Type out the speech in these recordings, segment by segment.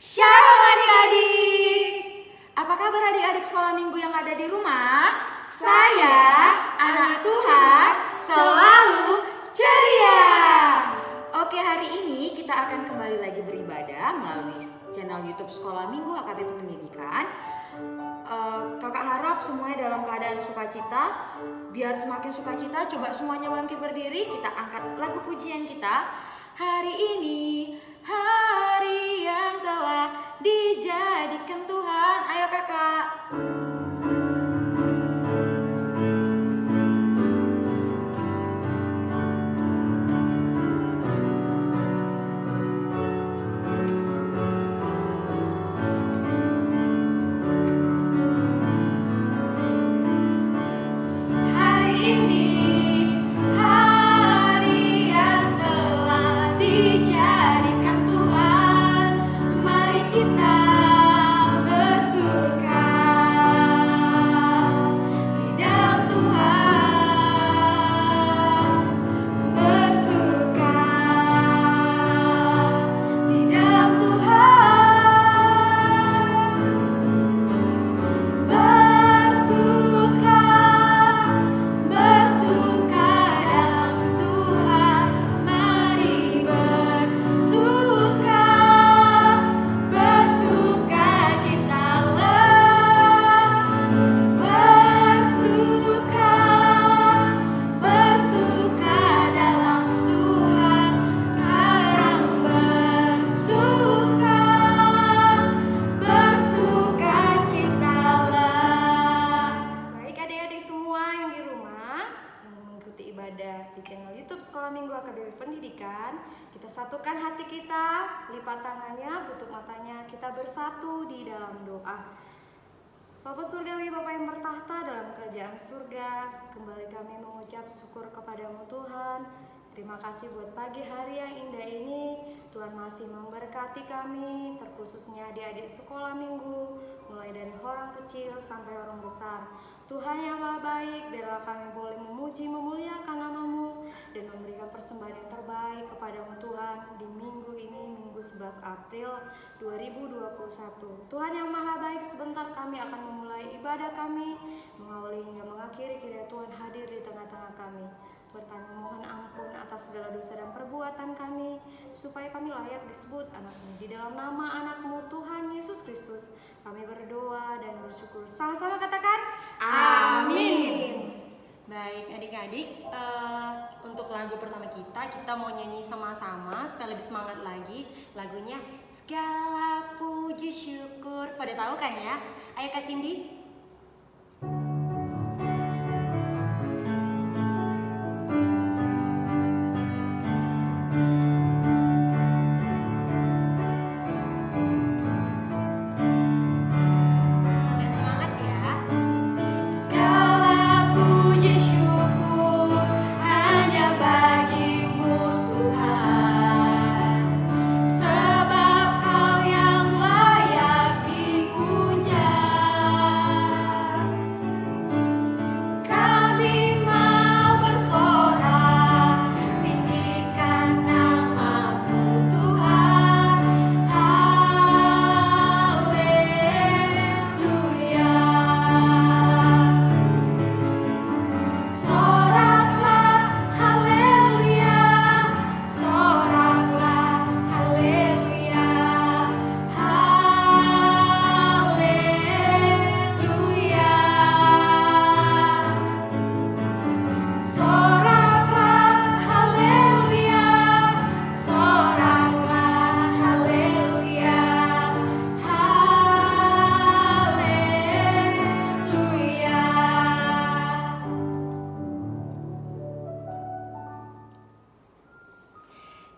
Shalom adik-adik. Apa kabar adik-adik sekolah minggu yang ada di rumah? Saya, anak Tuhan, selalu ceria. Oke, hari ini kita akan kembali lagi beribadah melalui channel YouTube Sekolah Minggu HKBP Pendidikan. Kakak harap semuanya dalam keadaan sukacita. Biar semakin sukacita, coba semuanya bangkit berdiri. Kita angkat lagu pujian kita. Hari ini, hari yang telah dijadikan Tuhan. Ayo kakak. Di channel YouTube Sekolah Minggu HKBP Pendidikan, kita satukan hati kita, lipat tangannya, tutup matanya, kita bersatu di dalam doa. Bapa Surgawi, Bapa yang bertahta dalam kerajaan surga, kembali kami mengucap syukur kepadamu Tuhan. Terima kasih buat pagi hari yang indah ini. Tuhan masih memberkati kami, terkhususnya adik-adik sekolah minggu, mulai dari orang kecil sampai orang besar. Tuhan yang Maha Baik, biarlah kami boleh memuji, memuliakan nama-Mu dan memberikan persembahan yang terbaik kepadamu Tuhan di minggu ini, Minggu 11 April 2021. Tuhan yang Maha Baik, sebentar kami akan memulai ibadah kami, mengawali hingga mengakhiri, kiranya Tuhan hadir di tengah-tengah kami. Tuhan, kami mohon ampun atas segala dosa dan perbuatan kami, supaya kami layak disebut anak-Mu. Di dalam nama anak-Mu Tuhan Yesus Kristus, kami berdoa dan bersyukur. Sama-sama katakan amin. Baik adik-adik, untuk lagu pertama kita mau nyanyi sama-sama supaya lebih semangat lagi. Lagunya Segala Puji Syukur. Pada tahu kan ya? Ayo Kak Cindy.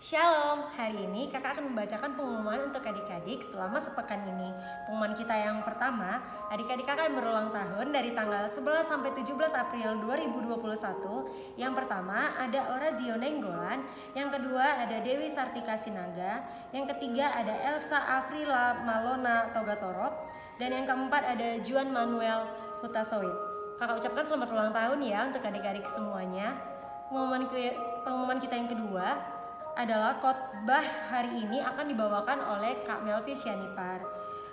Shalom, hari ini kakak akan membacakan pengumuman untuk adik-adik selama sepekan ini. Pengumuman kita yang pertama, adik-adik kakak yang berulang tahun dari tanggal 11 sampai 17 April 2021. Yang pertama ada Orazio Nenggolan, yang kedua ada Dewi Sartika Sinaga, yang ketiga ada Elsa Afrila Malona Togatorop, dan yang keempat ada Juan Manuel Hutasowit. Kakak ucapkan selamat ulang tahun ya untuk adik-adik semuanya. Pengumuman kita yang kedua, adalah khotbah hari ini akan dibawakan oleh Kak Melvi Syanipar.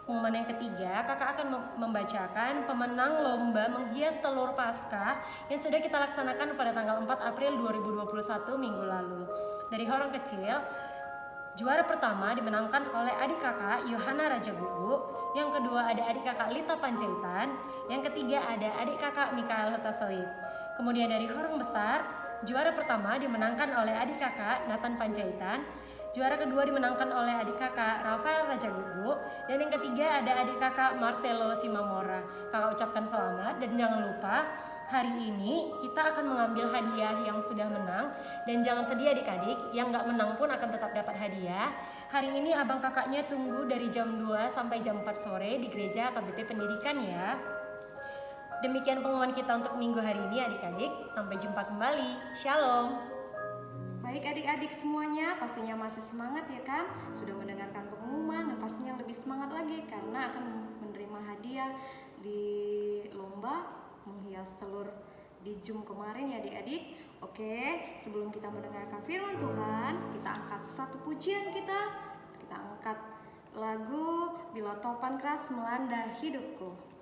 Pengumuman yang ketiga, kakak akan membacakan pemenang lomba menghias telur Paskah yang sudah kita laksanakan pada tanggal 4 April 2021 minggu lalu. Dari orang kecil, juara pertama dimenangkan oleh adik kakak Yohana Raja Gugu, yang kedua ada adik kakak Lita Panjaitan, yang ketiga ada adik kakak Mikael Hutasoid. Kemudian dari orang besar, juara pertama dimenangkan oleh adik kakak Nathan Panjaitan, juara kedua dimenangkan oleh adik kakak Rafael Raja Gugu, dan yang ketiga ada adik kakak Marcelo Simamora. Kakak ucapkan selamat dan jangan lupa hari ini kita akan mengambil hadiah yang sudah menang, dan jangan sedih adik-adik, yang gak menang pun akan tetap dapat hadiah. Hari ini abang kakaknya tunggu dari jam 2 sampai jam 4 sore di gereja KBP Pendidikan ya. Demikian pengumuman kita untuk minggu hari ini adik-adik, sampai jumpa kembali. Shalom. Baik adik-adik semuanya, pastinya masih semangat ya kan? Sudah mendengarkan pengumuman dan pastinya lebih semangat lagi karena akan menerima hadiah di lomba menghias telur di Zoom kemarin ya adik-adik. Oke, sebelum kita mendengarkan firman Tuhan, kita angkat satu pujian kita angkat lagu Bila Topan Keras Melanda Hidupku.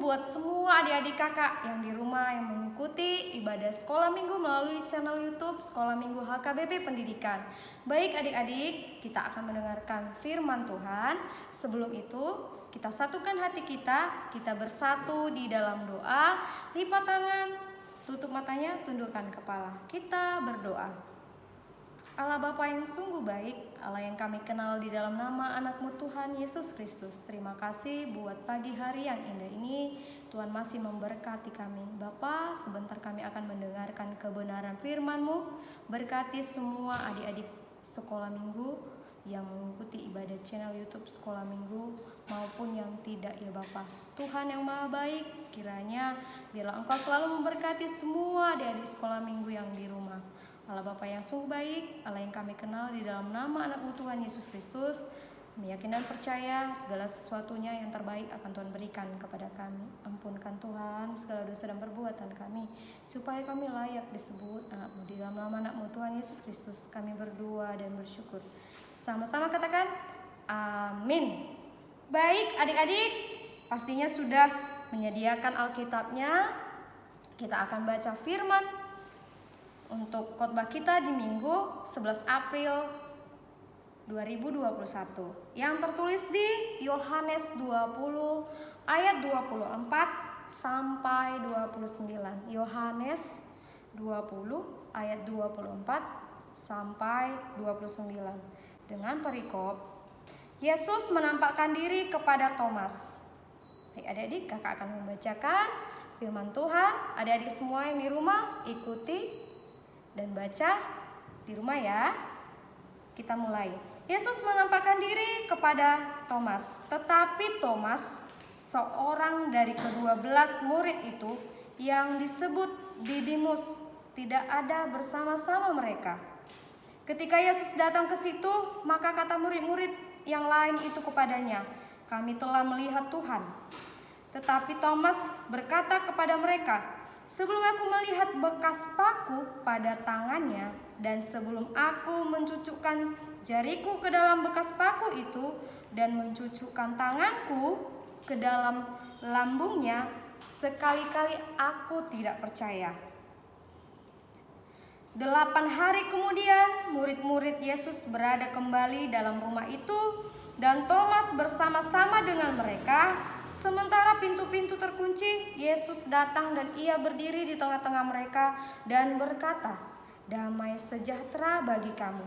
Buat semua adik-adik kakak yang di rumah yang mengikuti ibadah sekolah minggu melalui channel YouTube Sekolah Minggu HKBP Pendidikan. Baik adik-adik, kita akan mendengarkan firman Tuhan. Sebelum itu, kita satukan hati kita bersatu di dalam doa. Lipat tangan, tutup matanya, tundukkan kepala. Kita berdoa. Allah Bapa yang sungguh baik, Allah yang kami kenal di dalam nama anak-Mu Tuhan Yesus Kristus. Terima kasih buat pagi hari yang indah ini. Tuhan masih memberkati kami. Bapa, sebentar kami akan mendengarkan kebenaran firman-Mu. Berkati semua adik-adik sekolah minggu yang mengikuti ibadah channel YouTube Sekolah Minggu maupun yang tidak ya Bapa. Tuhan yang Maha Baik, kiranya biarlah Engkau selalu memberkati semua adik-adik sekolah minggu yang di rumah. Allah Bapa yang sungguh baik, Allah yang kami kenal di dalam nama anak-Mu Tuhan Yesus Kristus, kami yakin dan percaya segala sesuatunya yang terbaik akan Tuhan berikan kepada kami. Ampunkan Tuhan segala dosa dan perbuatan kami, supaya kami layak disebut anak-Mu. Di dalam nama anak-Mu Tuhan Yesus Kristus kami berdoa dan bersyukur. Sama-sama katakan amin. Baik adik-adik, pastinya sudah menyediakan Alkitabnya. Kita akan baca firman untuk khotbah kita di Minggu 11 April 2021 yang tertulis di Yohanes 20 ayat 24 sampai 29. Yohanes 20 ayat 24 sampai 29. Dengan perikop, Yesus menampakkan diri kepada Thomas. Baik adik-adik, kakak akan membacakan firman Tuhan. Adik-adik semua yang di rumah ikuti dan baca di rumah ya. Kita mulai. Yesus menampakkan diri kepada Thomas. Tetapi Thomas, seorang dari ke-12 murid itu yang disebut Didimus, tidak ada bersama-sama mereka. Ketika Yesus datang ke situ, maka kata murid-murid yang lain itu kepadanya, "Kami telah melihat Tuhan." Tetapi Thomas berkata kepada mereka, "Sebelum aku melihat bekas paku pada tangannya, dan sebelum aku mencucukkan jariku ke dalam bekas paku itu, dan mencucukkan tanganku ke dalam lambungnya, sekali-kali aku tidak percaya." 8 hari kemudian, murid-murid Yesus berada kembali dalam rumah itu dan Thomas bersama-sama dengan mereka. Sementara pintu-pintu terkunci, Yesus datang dan ia berdiri di tengah-tengah mereka dan berkata, "Damai sejahtera bagi kamu."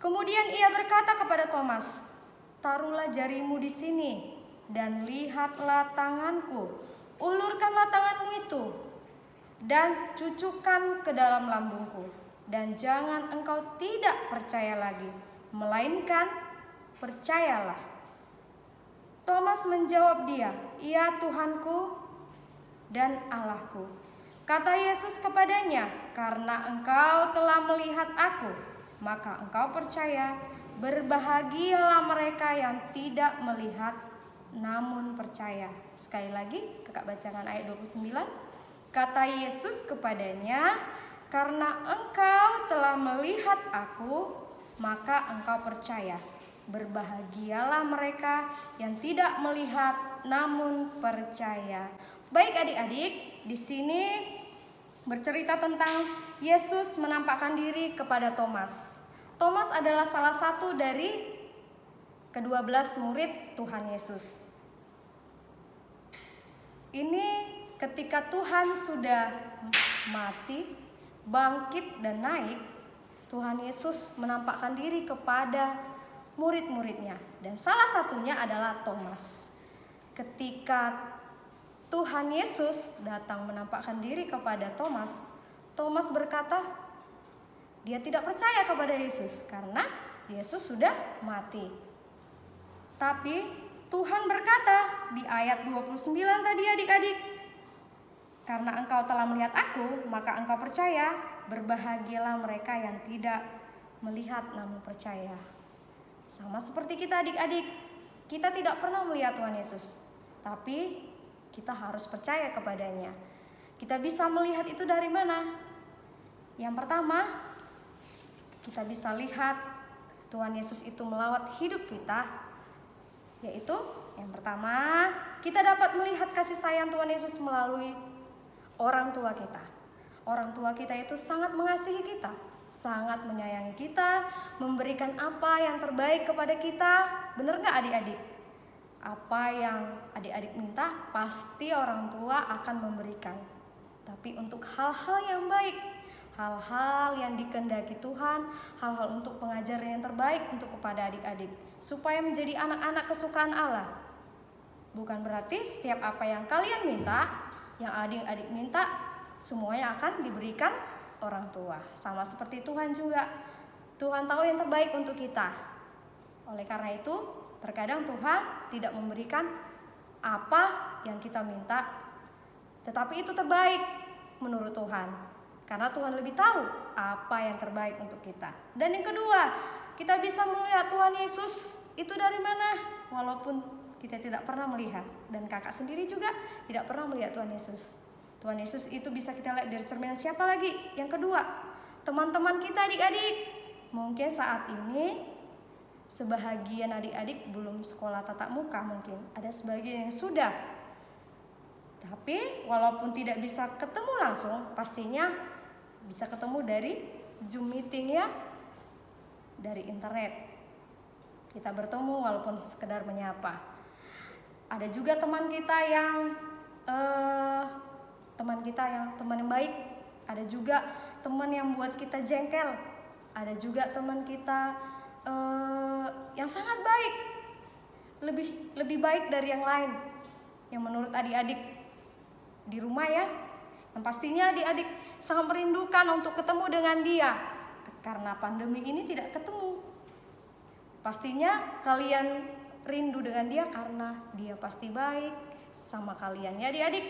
Kemudian ia berkata kepada Thomas, "Taruhlah jarimu di sini dan lihatlah tanganku. Ulurkanlah tanganmu itu dan cucukkan ke dalam lambungku, dan jangan engkau tidak percaya lagi, melainkan percayalah." Thomas menjawab dia, "Ya Tuhanku dan Allahku." Kata Yesus kepadanya, "Karena engkau telah melihat aku, maka engkau percaya. Berbahagialah mereka yang tidak melihat namun percaya." Sekali lagi, kakak bacakan ayat 29. Kata Yesus kepadanya, "Karena engkau telah melihat aku, maka engkau percaya. Berbahagialah mereka yang tidak melihat namun percaya." Baik adik-adik, di sini bercerita tentang Yesus menampakkan diri kepada Thomas. Thomas adalah salah satu dari ke-12 murid Tuhan Yesus. Ini ketika Tuhan sudah mati, bangkit dan naik, Tuhan Yesus menampakkan diri kepada murid-muridnya. Dan salah satunya adalah Thomas. Ketika Tuhan Yesus datang menampakkan diri kepada Thomas, Thomas berkata, dia tidak percaya kepada Yesus karena Yesus sudah mati. Tapi Tuhan berkata di ayat 29 tadi adik-adik, "Karena engkau telah melihat aku, maka engkau percaya. Berbahagialah mereka yang tidak melihat namun percaya." Sama seperti kita adik-adik, kita tidak pernah melihat Tuhan Yesus, tapi kita harus percaya kepadanya. Kita bisa melihat itu dari mana? Yang pertama, kita bisa lihat Tuhan Yesus itu melawat hidup kita. Yaitu yang pertama, kita dapat melihat kasih sayang Tuhan Yesus melalui orang tua kita. Orang tua kita itu sangat mengasihi kita, sangat menyayangi kita, memberikan apa yang terbaik kepada kita. Benar gak adik-adik? Apa yang adik-adik minta, pasti orang tua akan memberikan. Tapi untuk hal-hal yang baik, hal-hal yang dikehendaki Tuhan, hal-hal untuk pengajaran yang terbaik untuk kepada adik-adik, supaya menjadi anak-anak kesukaan Allah. Bukan berarti setiap apa yang kalian minta, yang adik-adik minta, semuanya akan diberikan orang tua. Sama seperti Tuhan juga. Tuhan tahu yang terbaik untuk kita. Oleh karena itu, terkadang Tuhan tidak memberikan apa yang kita minta, tetapi itu terbaik menurut Tuhan. Karena Tuhan lebih tahu apa yang terbaik untuk kita. Dan yang kedua, kita bisa melihat Tuhan Yesus itu dari mana? Walaupun kita tidak pernah melihat. Dan kakak sendiri juga tidak pernah melihat Tuhan Yesus. Tuhan Yesus itu bisa kita lihat dari cerminan siapa lagi? Yang kedua, teman-teman kita adik-adik. Mungkin saat ini sebahagian adik-adik belum sekolah tatap muka mungkin. Ada sebagian yang sudah. Tapi walaupun tidak bisa ketemu langsung, pastinya bisa ketemu dari Zoom meeting ya, dari internet. Kita bertemu walaupun sekedar menyapa. Ada juga teman kita yang teman yang baik. Ada juga teman yang buat kita jengkel. Ada juga teman kita yang sangat baik, lebih baik dari yang lain. Yang menurut adik-adik di rumah ya, yang pastinya adik-adik sangat merindukan untuk ketemu dengan dia. Karena pandemi ini tidak ketemu. Pastinya kalian rindu dengan dia karena dia pasti baik sama kalian ya adik-adik.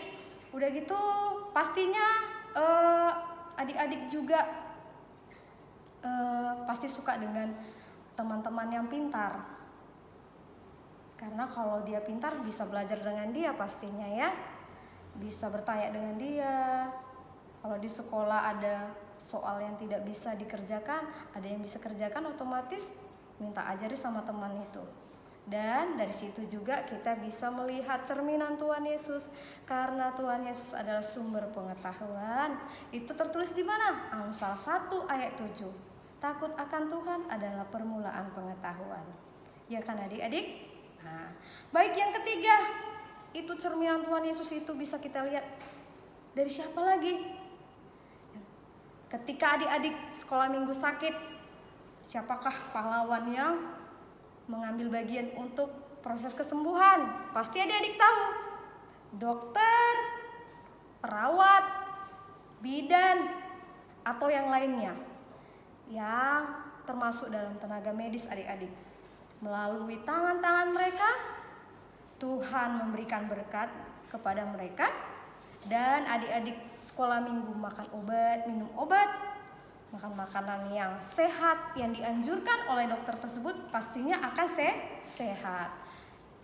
Udah gitu pastinya adik-adik juga pasti suka dengan teman-teman yang pintar. Karena kalau dia pintar bisa belajar dengan dia pastinya ya. Bisa bertanya dengan dia. Kalau di sekolah ada soal yang tidak bisa dikerjakan, ada yang bisa kerjakan, otomatis minta ajari sama teman itu. Dan dari situ juga kita bisa melihat cerminan Tuhan Yesus. Karena Tuhan Yesus adalah sumber pengetahuan. Itu tertulis di mana? Amsal 1 ayat 7. Takut akan Tuhan adalah permulaan pengetahuan. Ya kan adik-adik? Nah, baik, yang ketiga, itu cerminan Tuhan Yesus itu bisa kita lihat dari siapa lagi? Ketika adik-adik sekolah minggu sakit, siapakah pahlawan yang mengambil bagian untuk proses kesembuhan? Pasti adik-adik tahu. Dokter, perawat, bidan, atau yang lainnya yang termasuk dalam tenaga medis adik-adik. Melalui tangan-tangan mereka, Tuhan memberikan berkat kepada mereka. Dan adik-adik sekolah minggu makan obat, minum obat, makan makanan yang sehat yang dianjurkan oleh dokter tersebut, pastinya akan sehat.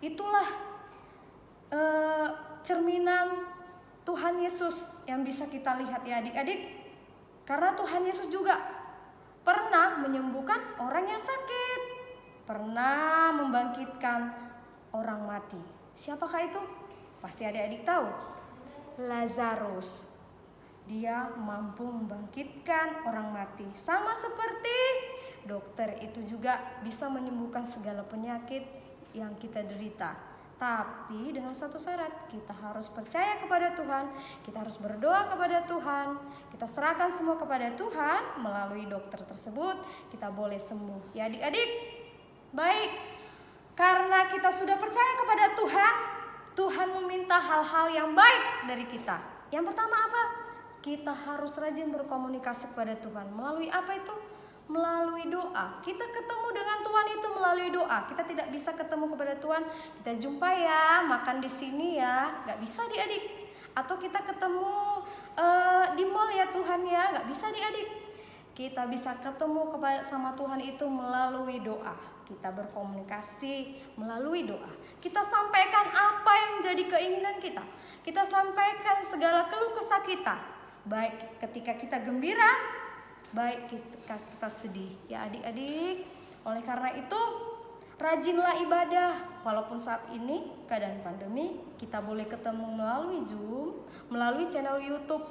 Itulah cerminan Tuhan Yesus yang bisa kita lihat ya adik-adik. Karena Tuhan Yesus juga pernah menyembuhkan orang yang sakit, pernah membangkitkan orang mati. Siapakah itu? Pasti adik-adik tahu. Lazarus. Dia mampu membangkitkan orang mati. Sama seperti dokter itu juga bisa menyembuhkan segala penyakit yang kita derita. Tapi dengan satu syarat, kita harus percaya kepada Tuhan, kita harus berdoa kepada Tuhan, kita serahkan semua kepada Tuhan. Melalui dokter tersebut kita boleh sembuh. Ya adik-adik, baik, karena kita sudah percaya kepada Tuhan, Tuhan meminta hal-hal yang baik dari kita. Yang pertama apa? Kita harus rajin berkomunikasi kepada Tuhan. Melalui apa itu? Melalui doa. Kita ketemu dengan Tuhan itu melalui doa. Kita tidak bisa ketemu kepada Tuhan, kita jumpa ya, makan di sini ya, nggak bisa adik-adik. Atau kita ketemu di mall ya Tuhan ya, nggak bisa adik-adik. Kita bisa ketemu sama Tuhan itu melalui doa. Kita berkomunikasi melalui doa. Kita sampaikan apa yang menjadi keinginan kita. Kita sampaikan segala keluh kesah kita. Baik ketika kita gembira, baik ketika kita sedih. Ya adik-adik, oleh karena itu rajinlah ibadah. Walaupun saat ini keadaan pandemi, kita boleh ketemu melalui Zoom, melalui channel YouTube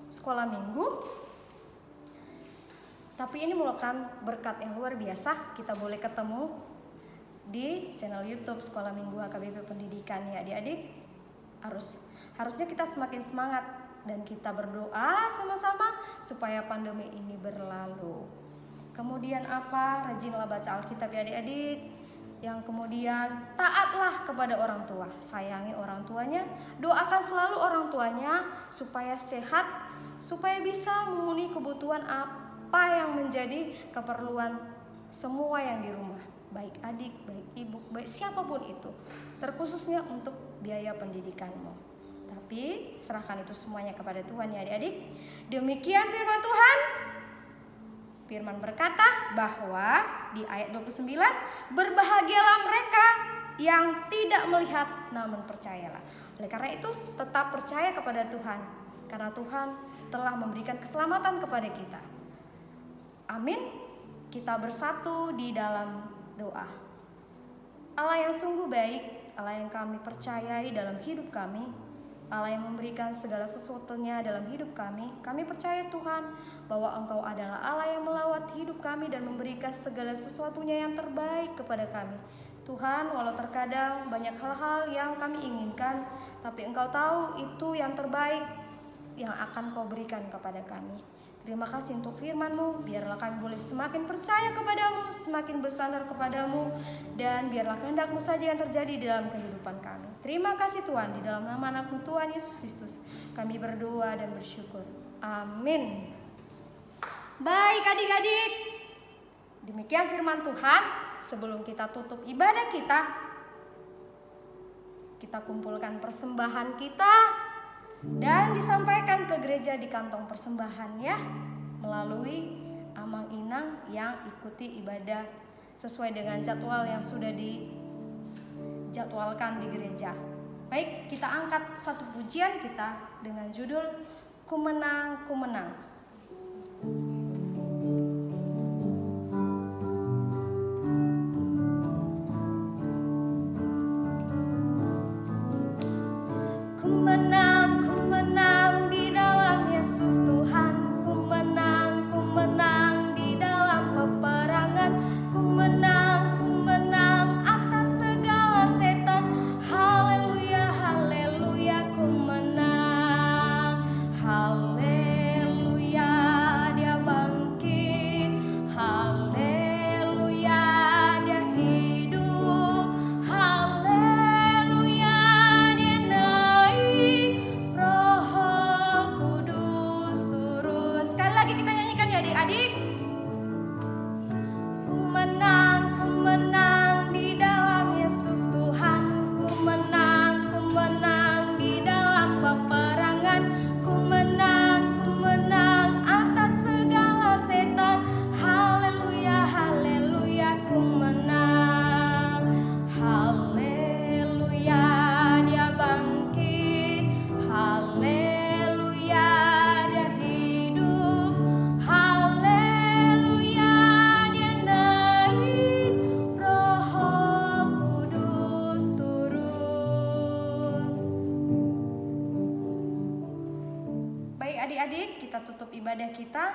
Sekolah Minggu. Tapi ini merupakan berkat yang luar biasa. Kita boleh ketemu di channel YouTube Sekolah Minggu HKBP Pendidikan ya adik-adik. Harusnya kita semakin semangat dan kita berdoa sama-sama supaya pandemi ini berlalu. Kemudian apa? Rajinlah baca Alkitab ya adik-adik. Yang kemudian taatlah kepada orang tua, sayangi orang tuanya, doakan selalu orang tuanya supaya sehat, supaya bisa memenuhi kebutuhan apa yang menjadi keperluan semua yang di rumah, baik adik, baik ibu, baik siapapun itu, terkhususnya untuk biaya pendidikanmu. Tapi serahkan itu semuanya kepada Tuhan ya adik-adik. Demikian firman Tuhan. Firman berkata bahwa di ayat 29, berbahagialah mereka yang tidak melihat namun percayalah. Oleh karena itu tetap percaya kepada Tuhan, karena Tuhan telah memberikan keselamatan kepada kita. Amin. Kita bersatu di dalam doa. Allah yang sungguh baik, Allah yang kami percayai dalam hidup kami, Allah yang memberikan segala sesuatunya dalam hidup kami percaya Tuhan bahwa Engkau adalah Allah yang melawat hidup kami dan memberikan segala sesuatunya yang terbaik kepada kami. Tuhan, walau terkadang banyak hal-hal yang kami inginkan, tapi Engkau tahu itu yang terbaik yang akan Kau berikan kepada kami. Terima kasih untuk firman-Mu, biarlah kami boleh semakin percaya kepadamu, semakin bersandar kepadamu, dan biarlah kehendak-Mu saja yang terjadi di dalam kehidupan kami. Terima kasih Tuhan, di dalam nama anak-Mu Tuhan Yesus Kristus, kami berdoa dan bersyukur. Amin. Baik adik-adik, demikian firman Tuhan. Sebelum kita tutup ibadah kita kumpulkan persembahan kita dan disampaikan ke gereja di kantong persembahan ya, melalui amang inang yang ikuti ibadah sesuai dengan jadwal yang sudah dijadwalkan di gereja. Baik, kita angkat satu pujian kita dengan judul Ku Menang, Ku Menang. kita tutup ibadah kita.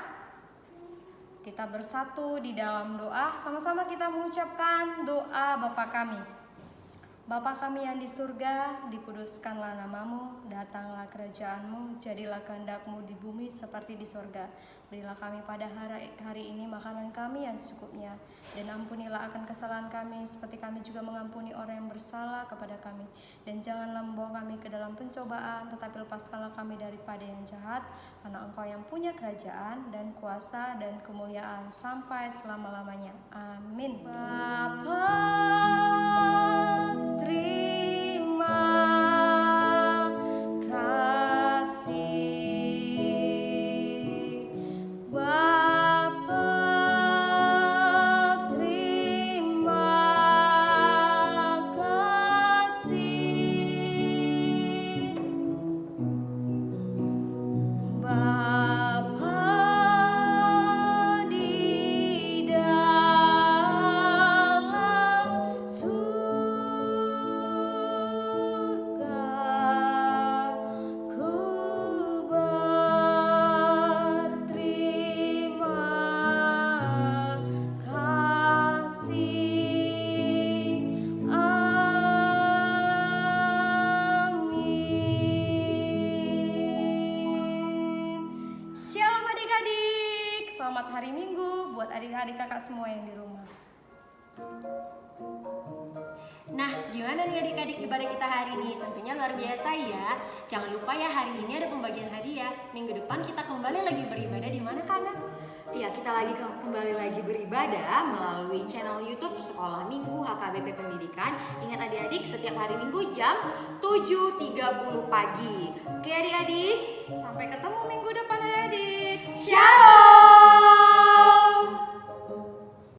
Kita bersatu di dalam doa. Sama-sama kita mengucapkan doa Bapa kami. Bapa kami yang di surga, dikuduskanlah namamu, datanglah kerajaanmu, jadilah kehendak-mu di bumi seperti di surga. Berilah kami pada hari ini makanan kami yang secukupnya, dan ampunilah akan kesalahan kami, seperti kami juga mengampuni orang yang bersalah kepada kami. Dan janganlah membawa kami ke dalam pencobaan, tetapi lepaskanlah kami daripada yang jahat, karena Engkau yang punya kerajaan, dan kuasa, dan kemuliaan, sampai selama-lamanya. Amin. Bapa, terima kasih. Bapa, terima kasih. Bapa di dalam surga, ku berterima kasih. Amin. Shalom adik-adik, selamat hari Minggu buat adik-adik kakak semua yang di rumah. Nah, gimana nih adik-adik ibadah kita hari ini? Tentunya luar biasa ya. Jangan lupa ya, hari ini ada pembagian hadiah. Minggu depan kita kembali lagi beribadah di mana, Kana? Iya, kita kembali lagi beribadah melalui channel YouTube Sekolah Minggu HKBP Pendidikan. Ingat adik-adik, setiap hari Minggu jam 7.30 pagi. Oke adik-adik, Sampai ketemu minggu depan adik-adik. Shalom!